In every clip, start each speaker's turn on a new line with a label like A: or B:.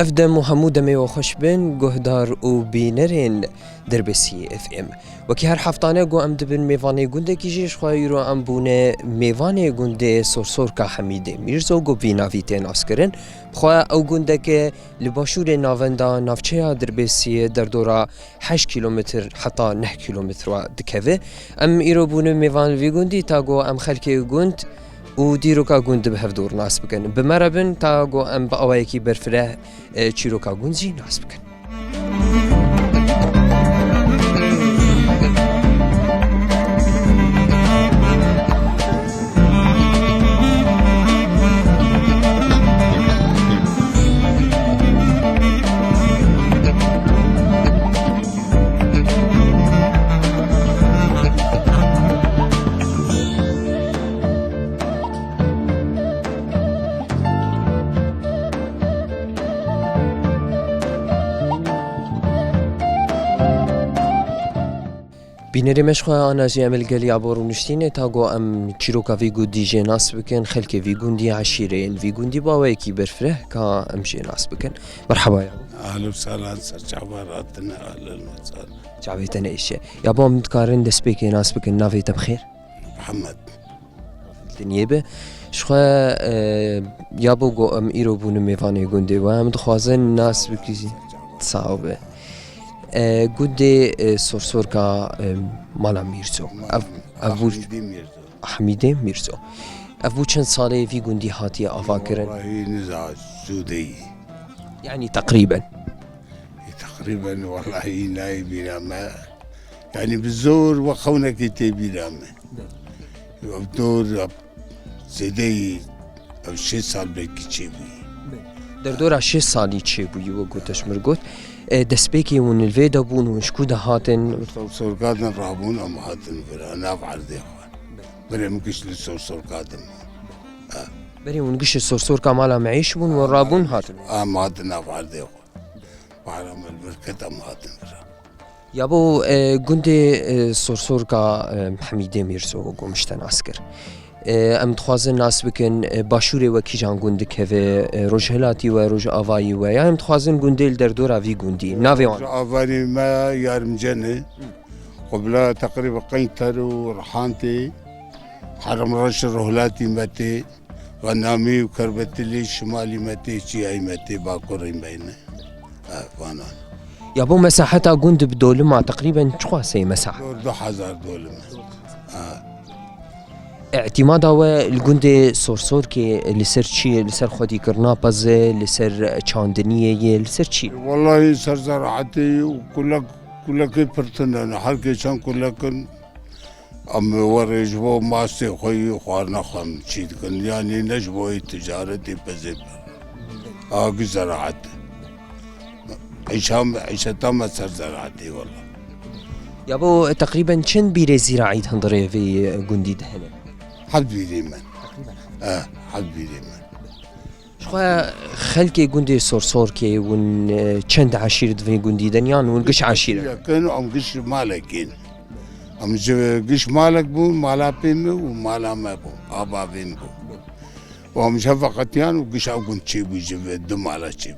A: أفدم وهمو دمي وخش بن جهدار وبينرين دربسي اف ام وكي هر حفتانه جو ام دبن ميواني گونده کی جيش خوايرو ام بونه ميواني گونده سورسور کا حميده ميرزو گو بينا فيتين اسكرن خوا او گونده که لباشور ناوندا نافچه دربسي در دورا 8 كيلومتر حتى 9 كيلومتر دكوه ام ايرو بونه ميوان في گوندي تا گو ام خلكي گوند و دیروکا گوند به هفدور ناس بکن بمربن تا گو ام با اوایکی برفره چیروکا گونزی ناس بکن بینری مشخواه آنازی عمل گلی عبارو نشتینه تا گو ام چیروکا ویگو دی جناس بکن خلک ویگوندی عشیرین ویگوندی باوی کی برفره که ام جناس بکن مرحبا یا
B: اهلا وسهلا شعباراتنا اهلا وسهلا
A: شعبيتنا ايشه يا بو متقارن دسبيك ناس بكن نافيت بخير
B: محمد
A: دنيبه شخوا يا بو جو ام ايرو بون ميفاني گوندي و ام دخوازن ناس بكي تصاوبه گوندي سورسور کا مالا ميرزو ابو حميده ميرزو ابو چند ساله في گوندي هاتي افاكرن
B: والله نزاع سودي
A: يعني تقريبا
B: والله ناي بينما يعني بالزور وخونا كتي بينما بدور زيدي او 6 سال بيكي تشيبي
A: در دور 6 سالي تشيبي و گوتش مرگوت دسبيكي ون الفيدا بون وشكودا هاتن
B: سورقاتنا رابون ام هاتن برا نافعل دي اخوان برا مكش للسورقاتن
A: بري ونقش السورسور كمالا معيش بون ورابون هاتن
B: هاتن نافعل دي اخوان وعلى البركة ام هاتن برا
A: يابو گوندي سورسور كا حميده ميرزو گومشتن اسكر ام تخوازن ناس بكن باشوري وكي جان گوند كوي روجهلاتي و روج آوایی و یا ام تخوازن گونديل در دورا في گوندي ناويوان
B: روج آوایی ما يارم جنة قبل تقريبا قينتر ورحانتي حرم رش روهلاتي متي ونامي وكربتلي شمالي متي شيعي متي باكوري بينه فانا
A: يابو مساحتها گوند بدولما تقريبا شخوا سي مساحة
B: 2000 دولم
A: اعتماد هو الجندي سورسور كي لسر شيء لسر خدي كرنا بزه لسر چاندنيه لسر شيء
B: والله سر زراعتي وكلك برتنا حركة شان كلك ام ورجبو ماسي خوي خوارنا خم شيء كن يعني نجبو تجارتي بزه زراعت عيشة تام سر زراعتي والله
A: يابو تقريبا چند بيري زراعي هندري في جندي دهنا
B: حد بيديمن حد بيديمن
A: شخوا خلكي گوندي سورسور كي ون چند عشيرة في گوندي دنيان ون قش عشيرة
B: كانوا ام قش مالكين ام قش مالك بو مالا بين ومالا ما بو ابا بين بو وهم شفقتيان وقش اقون تشيبي جب دم على تشيبي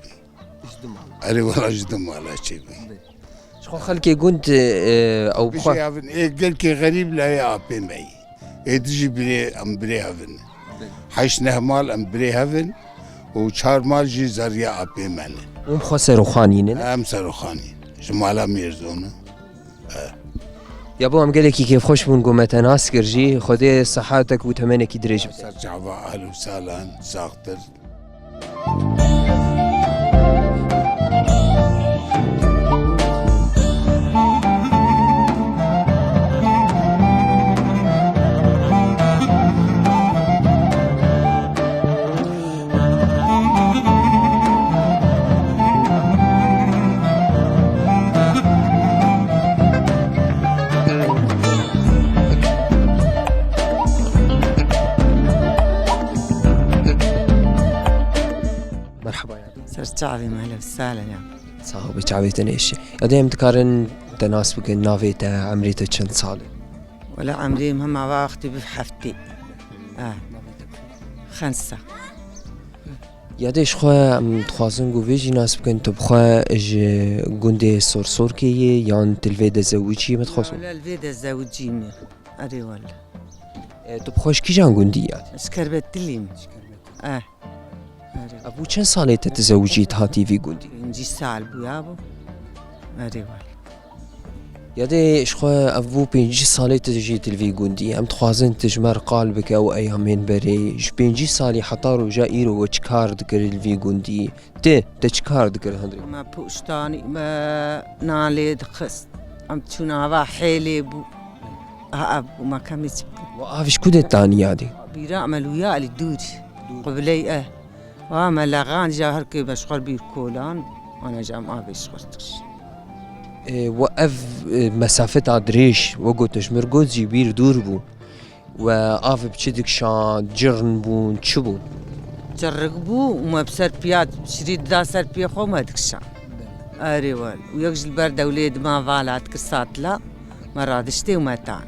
B: اري ولا دم على تشيبي
A: شخوا خلكي گوند او
B: بخوا قال كي غريب لا يا ابي معي تجي بري ام بري هافن حيش نهمال ام بري هافن وشار مال جي زريا ابي مال
A: ام خسر خانين
B: ام سرخاني جمالا ميرزونه
A: يابو ام قالك كيف خوش بون قومت ناس كرجي خدي صحتك وتمنك يدرج
B: سرجعوا اهلا وسهلا ساقطر
C: سرچاوی مهلا وسهلا يا
A: صاحب چاويتن ايش يديم تقارن تناس بك نافيتا عمريته چند ساله
C: ولا عمري مهم واختي بحفتي 5
A: یادش خواه ام تخوازن گو ویجی ناس بکن تو بخواه اج گنده سرسور که یان تلوی ده زوجی متخوصو
C: ولا الفيدا الزوجي مير أري ولا
A: تو بخواش کی جان گندی یاد
C: سكربت تليم أري
A: ابو چند ساله تتزوجید هاتی وی گندی
C: نجي سال بويابو أري ولا
A: یادش خواه ابو 5 ساله تجی تلوی گندی ام تخوازن تجمر قلبك او ایامین بری ج 5 سالی حطارو جا ایرو و چکار دکر الوی گندی ته چکار دکر هندری
C: ما بوشتاني ما نالي دخست أم تشونا حيلي بو أب وما كميت
A: و آفش کدت تانی یادی
C: بيرعمل ويا اللي دوري قبلي وما لغان جا هركي بشغل بيركولان وأنا جا ما بيشغلتش
A: و اف مسافت آدریش و گو تجمر گو زیبیر دور بو و آف بچدک شان جرن بون چو بون
C: جرقبو وما بسر بيات شريد دا سر بي خو ما دكشان أري وال ويجي البرد وليد ما فالات كسات لا ما رادشتي وما تان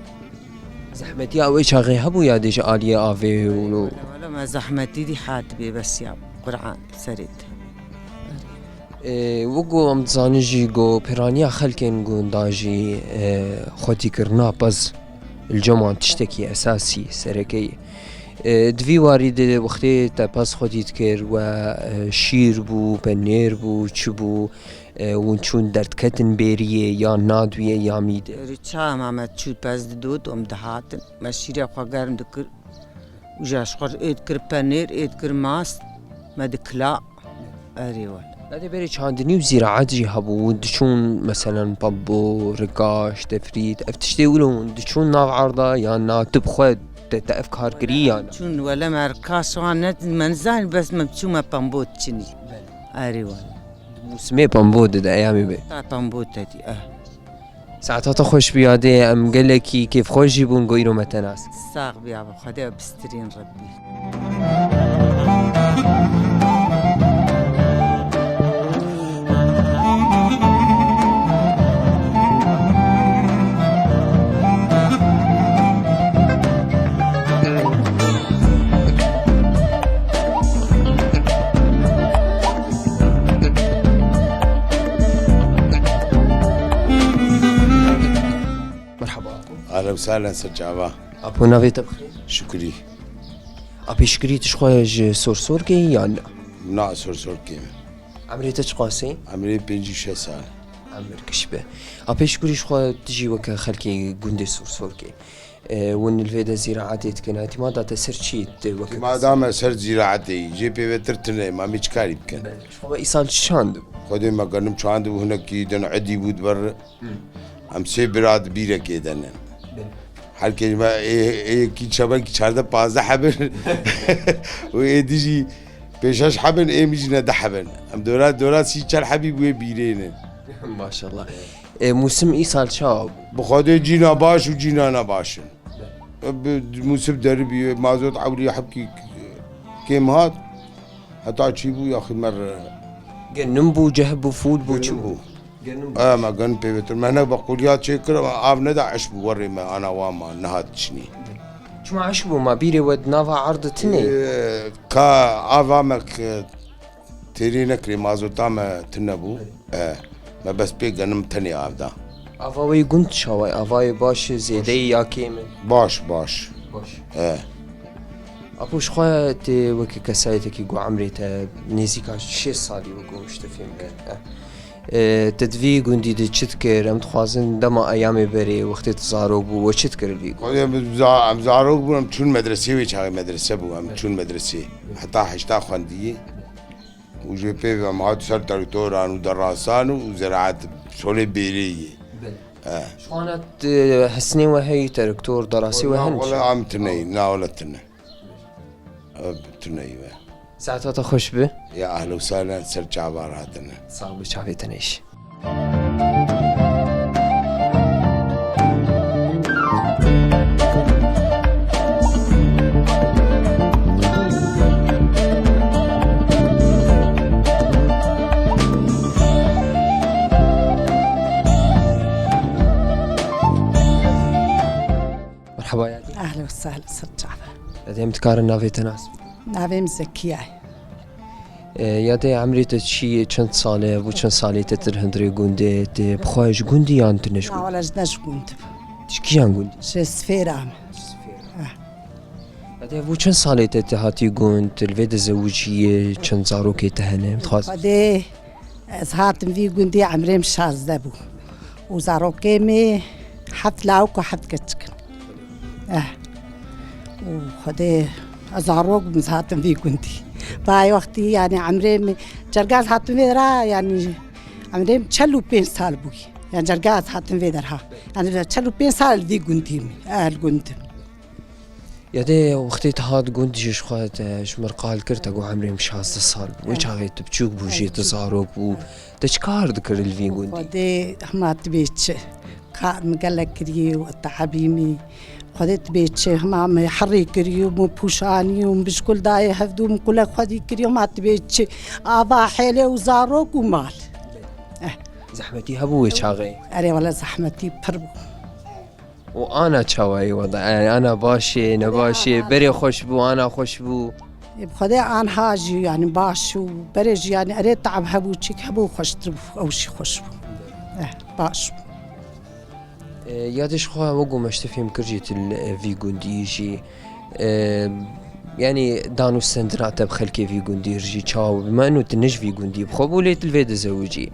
A: زحمتی او ایچ آغی هبو یادش آلیه آوه ولو
C: ولا ما زحمتي دي حاتبي بس يا قرعان سريد
A: وگو ام تزانجی گو پیرانیا خلکن گو انداجی خودی کرنا پز الجمان تشتكي أساسي سركي دوی وارد وقتی تا پس خودیت کر و شیر بو پنیر بو چو بو ون چون درد کتن بیریه یا نادویه یا میده
C: ريتشا ما تشوت باز دود ام دهاتن ما شيرا قاقارن دكر وجاش قر ايد كر بانير ايد كر ماست ما دكلا أري وال
A: بعد بری چاندنی و زراعت جی هبو دچون مثلا بابو رقاش تفريد افتشتي ولون دچون ناو عرضه یا نا تبخد تأفكار كري يعني
C: شون ولا ما ركاش وانا منزان بس ما بتشو ما بامبوت تشني أري وال
A: موسمي بامبود ده ايامي بي
C: تا بامبوت تدي
A: ساعتها خوش بيادي ام قالكي كيف خوش جيبون قويرو متناس
C: الساق بيابا خدها بسترين ربي
A: مرحبا
D: اهلا وسهلا سجابا
A: ابو نافي تبخير
D: شكري
A: ابي شكري تشخواج سور كي يعني
D: مناع سور كيم
A: عمري تشقاسي
D: عمري 56 سال
A: عمر كشبه ابي شكري شخوا تجي وك خلكي قندي سور كي ون الفيدا زراعتي تكناتي ما دات سرشيت وك
D: ما دام سر زراعتي جي بي وترتني ما ميشكاري بكن
A: شو ايصال شاند
D: خدي ما قرنم شو عنده هنا كي دن عدي بود بر ام سه براد بيره كيدن هر كلمه كي شبك 14 حبل و ديجي بيشاش حبن ميجي ند حبن ام دورات سي چل حبيب و بيرين
A: ما شاء الله موسم ايصال شاب
D: بخاطر جينا باش وجينا نباشن موسم دربي مازوت عوري حبكي كيم هات حتى تشيبو يا اخي مره
A: جنبو جهبو فود بو
D: جنبو ما قن بيتر ما انا بقول يا شكر اب ندع عشبو وري ما انا واما نهات شني
A: شو ما عشبو ما بيري ود نافا عرض تني
D: كا افامك تيرينا كري مازوتا ما تنبو ما بس بي قنم تني افدا
A: افاوي قنت شاوي افاوي باش زيدي يا كيمن
D: باش
A: ابو شخوا تي وكي كسايتك يقو عمري تا نيزيكا 6 سالي وقو مشتفين تدوی گوندی دی چت کر ام تخوازن دما ایام بری وقتی تزاروگ بو و چت کر الوی
D: ام زاروگ بو ام چون مدرسه وی چاغ مدرسه بو ام چون مدرسه حتی هشتا خواندی و جو پی ام هات سر ترکتوران و دراسان و زراعت شغل بیری
A: شوانت حسنی و هی ترکتور دراسي وهن
D: ولا عم تني لا ولا تني تني
A: ساعتها خوش به
D: يا اهلا وسهلا سرجع عبارة هاتنا
A: صعب شعبي تنيش مرحبا يا دي
E: أهلا وسهلا سرجع
A: لديم تكار النافي تناس
E: نافي مزكية
A: یادی عمریت چی چند ساله و چند سالی تتر هندری گونده تی بخواهش گوندی یا انتنش
E: لا
A: گوند؟
E: ولا جناش كنت
A: چکیان گوندی؟
E: شي سفيرة
A: یادی و چند سالی تت هاتی گوند الوید زوجیه چند زاروکی تهنه متخواست؟
E: خدي هاتم في قندي عمري مش هزدبو وزارو كيمي حفت لاوك وحفت كتشكن وخدي أزاروك مش هاتم في قندي باي وقتي يعني عمري جرقاز هاتم في درا يعني عمري تشلو بين سال بوي يعني جرقاز هاتم في درها يعني تشلو بين سال في قندي القند
A: یادی وقتی هات گوندی جش خواهد شمر قال کرد اگو عمری مش هست سال ویچ هاگیت بچوک بوجی تزاروک بو تشکار دکر الوی گوندی؟
E: خدي ما تبيتش كار مقلق كريو التعابيمي خدي تبيتش ما يحري كريو مو بوشاني ومبشكل داي هفدو مقولك خدي كريو ما تبيتش آبا حيلي وزاروك ومال
A: زحمتی هبو ویچ هاگی
E: أري ولا زحمتي بربو
A: و آنا چاوی وضع يعني أنا باشي نباشي بري خوش بو أنا خوش بو
E: بخدي أنا هاجي يعني باش وبرج يعني أري تعب هبو تشيك هبو خوش تربو أو شي خوش بو باش
A: يادش خواه وقو مشتفهم كرجيت الفي جونديجي يعني دانو سندرات بخلكي في جوندي رجي تشاو بما انه تنج في جوندي بخوبو ليت الفيد زوجي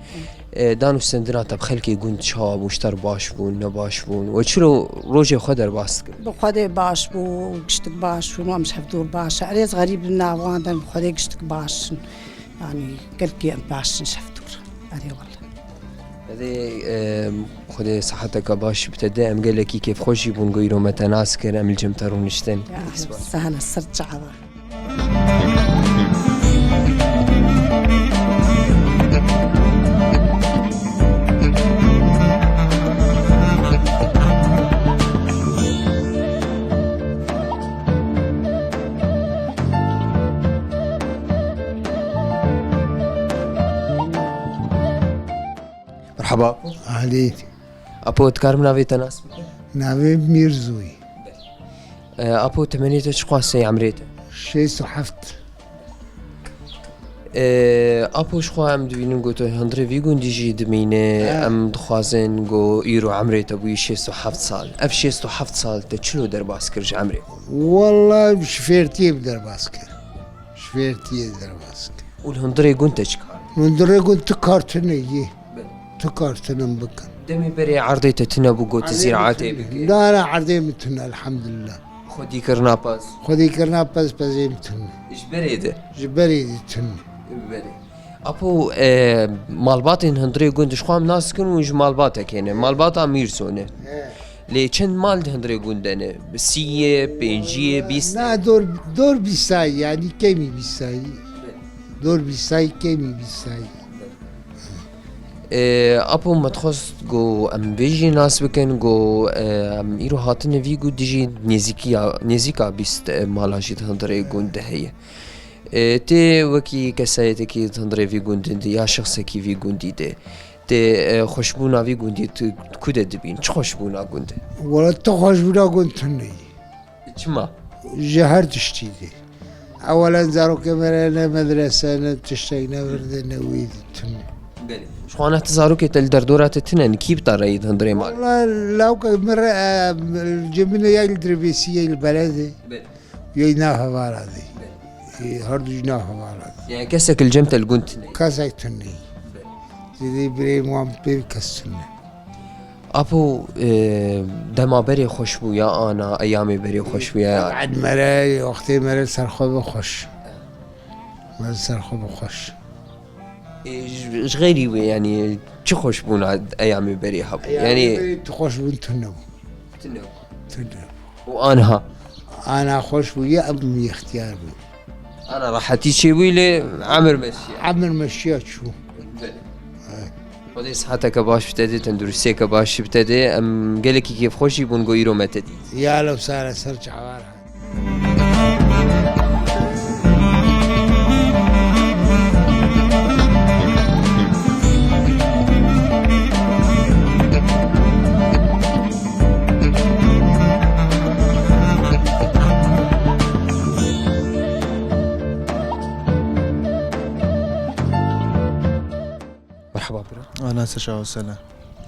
A: دانو سندرات بخلكي جوند تشاو وشتر باش بون نباش بون وشلو روجي خدر باسك
E: بخدي باش بو قشتك باش بو ما مش حفدور باش أريز غريب لنا وانا بخدي قشتك باش يعني قلبي باش نشفدور أري والله
A: هذه خدي صحتك باش بتدي ام قال لك كيف خوش يبون غيرو متناس كر ام الجمترون نشتن
E: سهل السرجع
A: مرحبا
F: علي
A: ابو تكار منافي تناس
F: ناوي ميرزوي
A: ابو تمنيت شخاصي عمريته
F: شي صحفت
A: ابو شخوا ام دوینن گوتو هندری ویگون دیجی دمینه ام دخوازن گو ایرو عمريته بوي 6 سال اف 6 سال تشلو در باسكرج عمري
F: والله شفيرتي بدر باسكر شفيرتي بدر باسكر
A: والهندري قنت اشكار
F: وندري قلت كارتني تكارتن بكن
A: دمي بري عرضيته تنبو قوت زراعتي بك
F: لا لا عرضي متنا الحمد لله
A: خدي كرنا باز
F: خذي كرنا بس متنا
A: ايش بريده
F: جبري تن
A: بري ابو مالباتين هندري قنت شخوام ناس كن ويج مالباتك يعني مالباتا ميرسونه لي چند مال هندري قندنه بسيه بينجيه بيس
F: لا دور بيساي يعني كيمي بيساي دور بيساي كيمي بيساي
A: ابو متخص جو ام بيجي ناس بكن جو ام ايرو هاتن في جو ديجي نيزيكا بيست مالاجيت هندري قند هي تي وكي كسايتي كي هندري في قند يا شخص كي في قندي تي خوشبونا في قندي كود دبين چ خوشبونا قند
F: ولا تخش بنا قلت تني
A: چما
F: جهر تشتيدي اولا زارو كاميرا مدرسة تشتينا وردنا ويد تني
A: شخوانا تزاروكي تل دردورات تنن كيف طريد هندري مال
F: والله لو مرة الجميلة يا الدربيسية البلد يناها والدي هردو جناها والدي
A: يعني كسك الجمت القنت
F: كاساي تني زي بري موام بير كسنة
A: ابو دما بري خوشبو يا انا ايامي بري خوشبو يا
F: بعد مرة وقتي مرة سرخوب خوش مرة سرخوب خوش
A: ايش غيري يعني شو خوشبون عاد ايامي بري هب يعني
F: تخش بنتنو
A: تنو
F: تنو
A: وانا
F: انا خوش ويا ابني اختيار
A: انا راح تيجي ويلي عمر مشي
F: عمل مشيات شو
A: خدي صحتك باش بتدي تندرسيك باش بتدي ام قالك كيف خوشي بنقو يرو ما تدي
F: يا لو صار سرجع وراها
G: ناصر شاه وسلام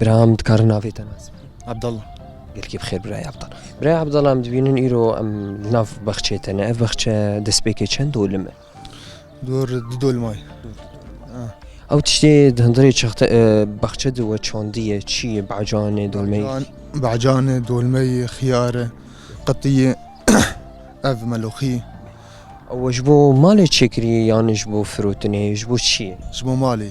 A: برام دكار نافي تناس
G: عبد الله
A: قلكي بخير براي عبد الله براي عبد الله مدبينن ايرو ام ناف بخشيتنا اف بخشه دسبيكي چند دولم
G: دور دول ماي
A: او تشتي دهندري شخت بخشه دو چونديه چی بعجان دولمي
G: بعجان دولمي خيار قطيه اف ملوخي
A: او جبو مالي تشكري يعني جبو فروتني جبو چی
G: شبو مالي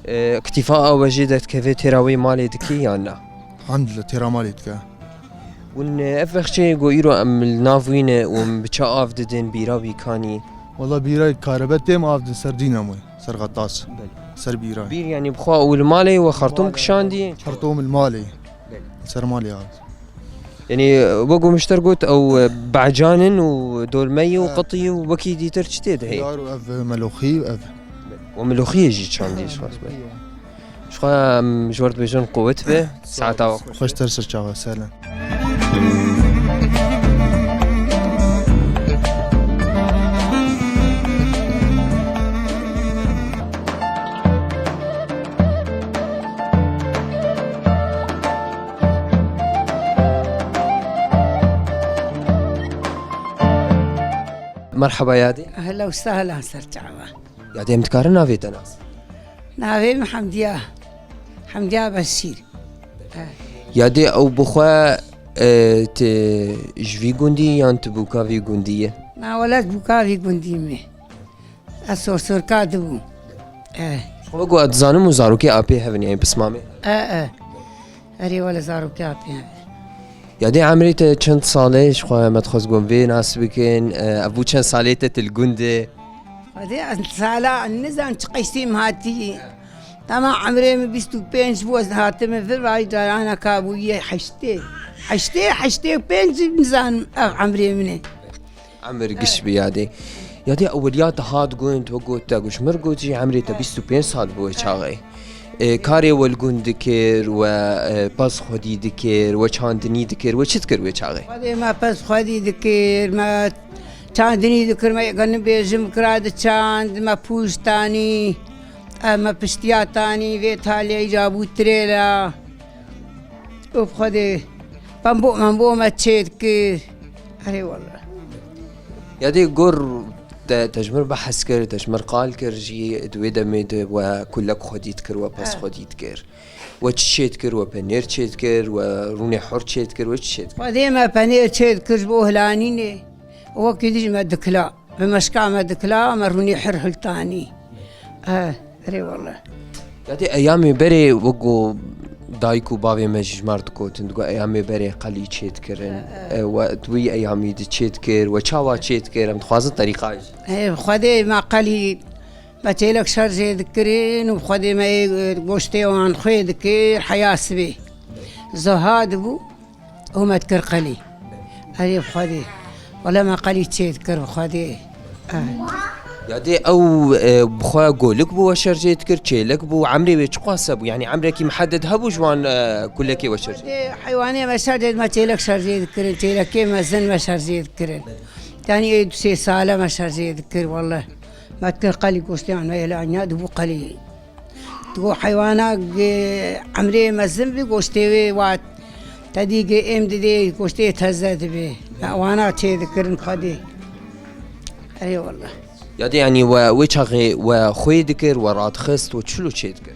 A: اكتفاء وجدت كيف تراوي مالي دكي يعني
G: الحمد لله تيرا مالي تكا
A: ون افخشي جو ايرو ام النافوين وم بچا اف ددن بيرا بيكاني
G: والله بيراي كهرباء تيم افدن سر ديناموي سر غطاس سر بيراي
A: بير يعني بخوا اول مالي وخرطوم كشاندي
G: خرطوم المالي سر مالي هذا
A: يعني بقو مشترقوت او بعجانن ودولمي وقطي وبكي دي ترشتيد هي
G: خيار واف ملوخي واف
A: وملوخية جي شاندي شخص بي شخوا جورد بيجون قوت به ساعتا
G: خوش ترسر شاغا سلام
A: مرحبا يادي
E: اهلا وسهلا سرجعوا
A: يادي متكارنا في تناس
E: نافي حمدية بشير
A: يادي او بخوا ت جوي جوندي يان تبوكا في جوندية
E: نا ولد بوكافي قنديمي الصرصور كادبو
A: بقو اتزانم وزاروكي ابي هفن يعني بسمامي
E: اري ولا زارو كابي
A: يادي عمري چند ساله شخوا متخوز قوم في ناس بكين ابو چند ساله الجندي
E: هذه سالا النزان تقيسيم هاتي تمام عمري من بيستو بينج بوز هاتم في الراي انا كابويه حشتي بينج نزان عمري مني
A: عمر قش بيادي يادي اوليات هاد قوينت وقوت تاقوش مرقوتي عمري تبيستو بين سال بوي شاغي كاري والجون دكير وباس خدي دكير وشاندني دكير وشتكر وشاغي
E: هذه ما باس خدي دكير ما چاندنی دکر ما یکن بیجم کرد چاند ما پوشتانی ما پشتیاتانی و تالی جابو تریلا و خودی من ما تشيد كي أري والله
A: يادي قر تجمر بحث كر تجمر قال كر جي دويدا ميد وكلك خديت كر وباس خديت كر وتشيت كر وبنير تشيت كر وروني حر تشيت كر وتشيت
E: وهذه ما بنير تشيت كر بوهلانيني وكيدج ما دكلا بمشكا ما دكلا مروني حر هلتاني أري والله
A: يادي أيامي بري وقو دايكو بابي مجمرت كوتن دقو أيامي بري قلي تشيت كرن ودوي أيامي دي تشيت كر وشاوا تشيت كر متخوازن طريقاج
E: خدي ما قلي ما تيلك شرجي ذكرين وخدي ما قوشتي وان خوي ذكر حياسبي زهاد بو وما تكر قلي أري خدي ولا ما قلي تشيت كر خدي
A: يادي أو بخوا قولك بو وشرجيت كر تشيلك بو عمري ويش قاسبو يعني عمرك محدد هبو جوان كلكي وشرجيت
E: حيواني ما شرجيت ما تيلك شرجيت كر تيلك ما زن ما شرجيت كر تاني 2 سالة ما شرجيت كر والله ما تكر قلي قوستي عن ما يلا دبو قلي تقول حيوانات عمري ما زن بقوستي وات تديك ام دي قوستي تهزت به وانا تذكرن خدي اي والله
A: يادي يعني وشغي وخوي ذكر وراد خست وتشلو تشيتكر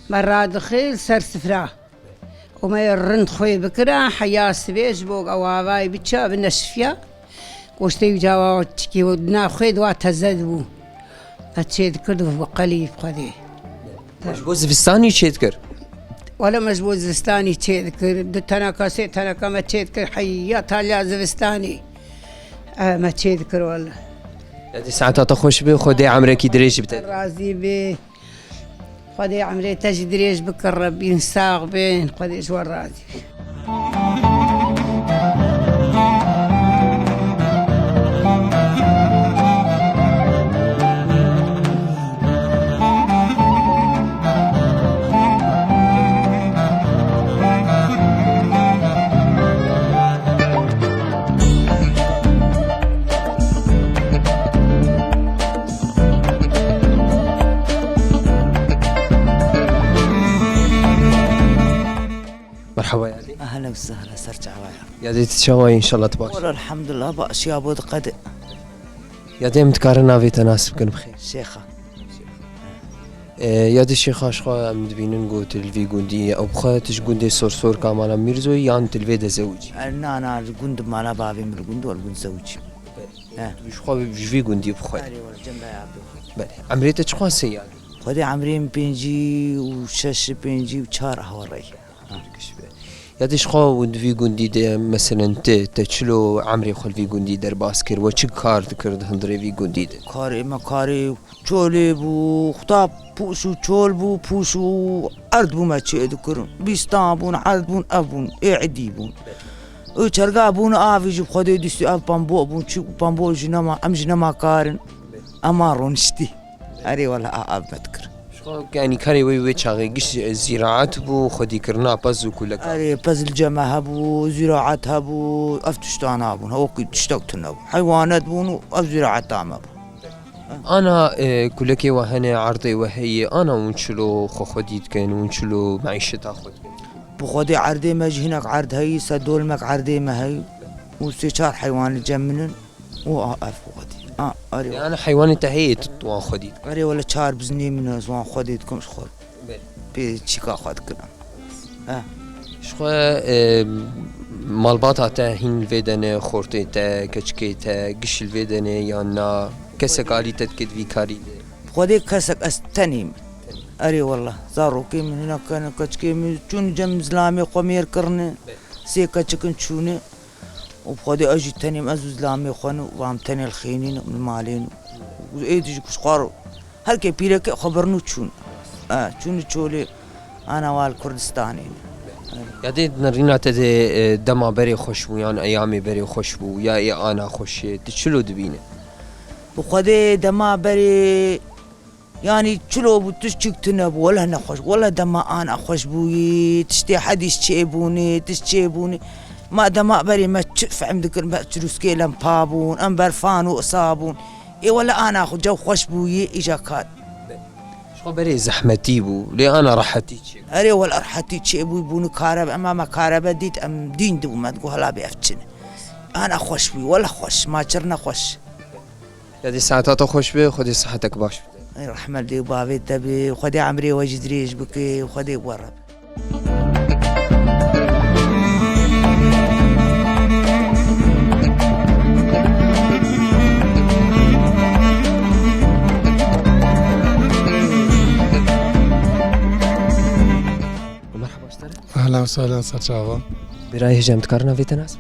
E: مراد خيل سر سفرا وما يرند خوي بكرا حياس بيج بوق اوavaي بتشا بالنشفيا قوستي جاوا تشكي ودنا خوي دوا تزدبو تشيتكر وقلي خدي
A: مجبوز فستاني تشيتكر
E: ولا مجبوز زستاني تشيتكر دتنا سيت انا كما تشيتكر حيات على زفستاني ما تشيتكر والله
A: يادي ساعتها تخش بي خدي عمرك يدريج بتاعي
E: رازي بي خدي عمري تجي دريج بكر ربي نساق بين خدي جوار رازي
H: اهلا وسهلا سرجع ويا
A: يا دي تشاوي ان شاء الله تبارك
H: والله الحمد لله باشياء بود قد
A: يا دي متكارنا في تناسب كن بخير
H: شيخه
A: يا دي الشيخ اشخا ام دبينن قو تلفي قندي او بخا تش قندي صرصور كامانا ميرزو يان تلفي ده زوجي
H: انا الجند مالا بابي من الجند والجند زوجي
A: شخوا بجفي قندي بخا
H: ايوه والجنب يا عبد
A: بله عمريتك شخوا سيال
H: خدي عمرين بينجي وشش بينجي وشار هوري
A: يا دي شخوا ودفي قندي ده مثلا تشلو عمري خل في قندي در باسكر وچ كار ذكرد هندري في قندي ده
H: كاري ما كاري چولي بو خطاب پوشو چول بو پوشو ارد بو ما چه ذكر بيستان بون عرض بون ابون اعدي بون او چرگا بون آوی جو خودی دستی آب پامبو بون چی پامبو جنما ام جنما کارن اما رونشتی اری ولا آب متکر
A: شخوا يعني كاري وي شاغي قش زراعات بو خدي كرنا باز وكلك
H: اری پز الجمع هبو زراعت هبو افتشتان هبون هو كي تشتقتن هبو حيوانات بون اف زراعت هبو
A: انا كلك وهنا عرضي وهي انا ونشلو خديت كان ونشلو معيشة تاخذ
H: بخودي عردي مج هناك عرض هي سدول مك عردي ما هي وسيشار حيوان الجمنن واقف خودي اري
A: انا حيواني تهيت وان خديت
H: اري ولا شار بزني من زوان خوديتكم شخور بي تشيكا خد كنا
A: شخوا مالباتا تا هين فيدن خورتي تا كچكي تا قش الفيدن يانا كسك علي تتكد في كاري
H: خودي كسك استنيم اري والله زاروكي من هنا كان كچكي من چون جم زلامي قمير كرنه سي كچكن چونه وبخودي اجي تنيم ازو زلامي خون وام تني الخينين من مالين وايدي كشقار هل كي بيرك خبرنو چون چون چولي انا وال كردستاني
A: يادي نرينا تدي دما بري خوشبو يعني ايامي بري خوشبو يا انا خوش تشلو دبينه
H: وخدي دما بري يعني شلو بتشتك تنب ولا نخش ولا دما انا خوش بوي تشتي حديش تشيبوني تشيبوني ما دما بري ما تشف عندك ما تشروسكي لم بابون ام برفانو اصابون اي ولا انا اخو جو خوش بوي اجا كات
A: شو بري زحمتي بو لي انا راحتي
H: اري ولا راحتي تشيبوي بونو كهرب اما ما كهربا ديت ام دين دو ما تقول هلا بيفتشن انا خوش بوي ولا خوش ما شرنا خوش
A: يادي ساعات خوش بي خدي صحتك باش
H: رحمة لي بابي تبي وخدي عمري وجدريش بكي وخدي ورب
A: مرحبا استاذ
I: اهلا وسهلا سرجاوا
A: براي هجم تكرنا في تناسب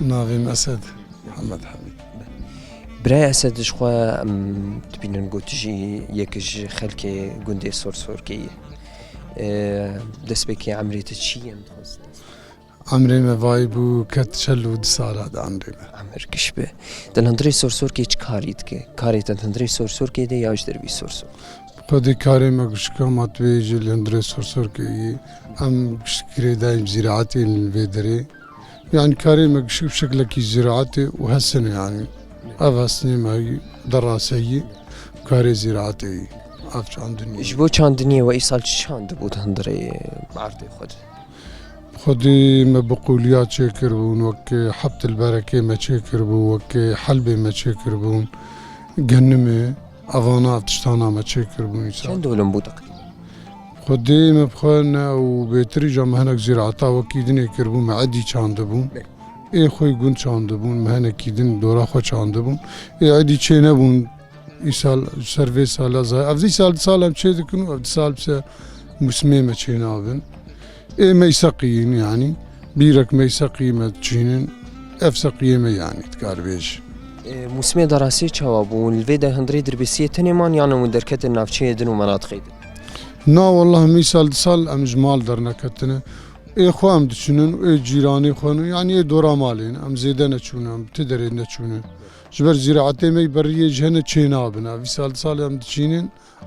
I: نافيم اسد محمد حبيب
A: براي اسد شخوا تبين نقول تجي يكج خلكي قندي صور كي دسبكي عمري تشي متخصص
I: عمري ما فايبو كتشلو دسالات عمري
A: عمر كشبه دلندري صور كي كاريت كي كاريت دلندري صور كي دي ياج دربي صور
I: خدي كاري ما قشكا ما تبيجي لندري صور كي ام قشكري دايم زراعتي الفيدري يعني كاري ما قشك بشكل كي زراعتي وهالسنة يعني أفاسني معي دراسي كاري زراعتي عرفت عن دنيا
A: جبو كان دنيا وإيصال شان دبوت هندري عرضي خد
I: خدي ما بقوليات شكر بون وكي حبت البركة ما شكر بون وكي حلبي ما شكر بون جنمي أفانا تشتانا ما شكر بون
A: كان دولن بو تقريبا
I: خدي ما بخوانا وبيتري جامع هناك زراعتا وكي دنيا كربون ما عدي شان دبون ای خوی گون چانده بون مهنه کیدن دورا خو چانده بون ای عدی چه نبون ای سال سروی سال از افزی سال هم چه دکنو افزی سال بس مسمى ما چه نابن ای میسقین يعني بیرک میسقی ما چینن افسقیه ما يعني تکار بیش
A: مسمى دراسي چوابون الفيدا هندري دربسية تنمان يعني مدركة النافشية دن ومناطق
I: نا والله می سال ام جمال درنا كتنا ای خوام دچونن ای جیرانی خون يعني ای دورا مالين ام زيده نچونم تدري نچونن جبر زراعتي مي بريه جهنه چينابنا في سال ام دچينن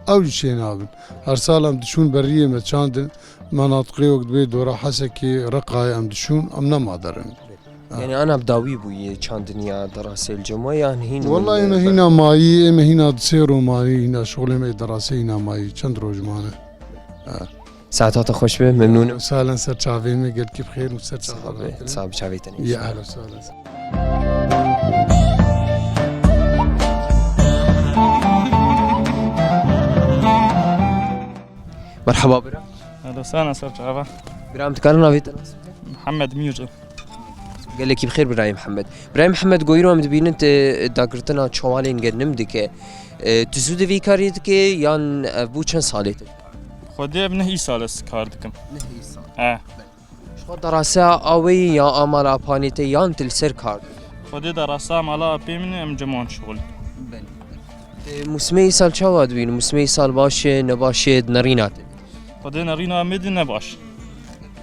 I: او چينابن هر سال ام دچون بريه ما چاندن مناطقي وقت بي دورا حسكي رقاي ام دچون ام نما درن
A: يعني انا بداوي بوي كان دنيا دراسة الجمعة يعني هنا
I: والله انا هنا ماي اما هنا تصيروا ماي هنا شغل ما دراسة هنا ماي چند روج مانه
A: ساعتها خوش به ممنون
I: وسهلا سر شعبي قال كيف خير وسر شعبي
A: صعب شعبيتني
I: يا اهلا وسهلا.
A: مرحبا برا
J: اهلا وسهلا سر شعبة.
A: برام تكرنا بيت
J: محمد ميوجو.
A: قال لك بخير براي محمد. براي محمد قويرو ام دبين انت داقرتنا شوالين قرنم ديك تزود في كاريتك يان ابو چند سالته؟
J: خودی ابن هی سال است کار دکم.
A: شو دراسه اوی یا آمار اپانیته یان تل سر کار
J: خودی دراسه مالا پیمنی ام جمان شغل.
A: موسمی سال چه بین؟ موسمی سال باشه نباشه نرینات.
J: خودی نرینا امید نباش.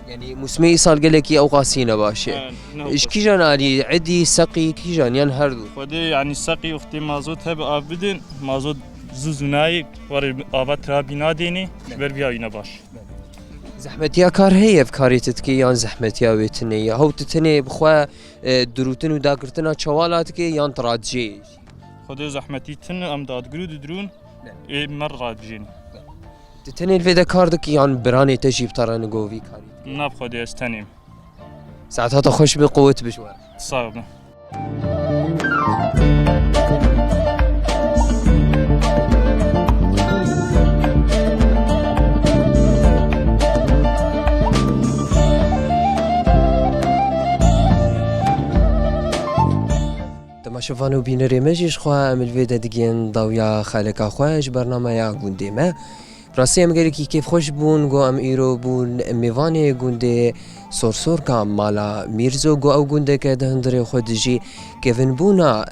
A: یعنی موسمی سال گله کی اوقاسی نباشه. ايش کی جان علی عدی سقی کی جان یان هر دو.
J: خودی یعنی سقی وقتی مازوت هب آب بدین مازوت زوزنای وری آب ترابینا دینی بر بیایی نباش.
A: زحمتیا کار هی افکاریت کی یان زحمتیا ویتنی هو تتنی بخوا دروتن و داگرتنا چوالات کی یان تراجی.
J: خودی زحمتی تن ام دادگرود درون مر راجین.
A: تتنی الفيدا كاردك يان براني تجيب ترى نقوفي كاري
J: ناب خودي استنيم
A: ساعتها تخش بقوة بشوار
J: صعب.
A: شوفانو بينري ماجيش خوا ام الفيدا دقين ضويا خالك اخواش برنامج يا قندي ما راسي ام قالك كيف خوش بون جو ام ايرو بون ميفاني قندي سور كام مالا ميرزو جو او قندي كده هندري خودجي كيفن بونا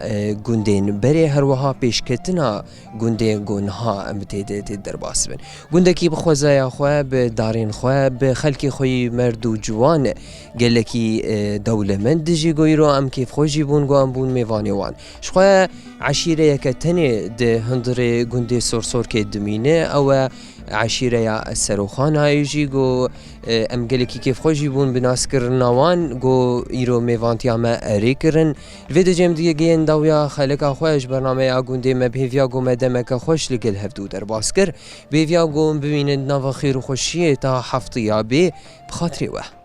A: قندين بري هروها بيشكتنا قندي قنها ام تيدي درباس بن قندي كي بخوزايا خوا بدارين خوا بخلكي خوي مردو جوان قالكي دولة من دجي قويرو ام كيف خوشي بون جو ام بون ميفاني وان شخوا عشيرة يكتني ده هندري قندي سور كدمينه او عشيرة يا السروخان هايجي جو ام قالكي كيف خوشي بون بناس كرناوان جو ايرو ميفانتيا ما اريكرن الفيديو جيم ديگين داويا خالقا خوش برنامج يا قندي ما بهيفيا جو مدمك خوش لقل هفدو در باسكر بهيفيا جو ببينن ناوا خير وخوشيه تا حفطيا بي بخاطري وه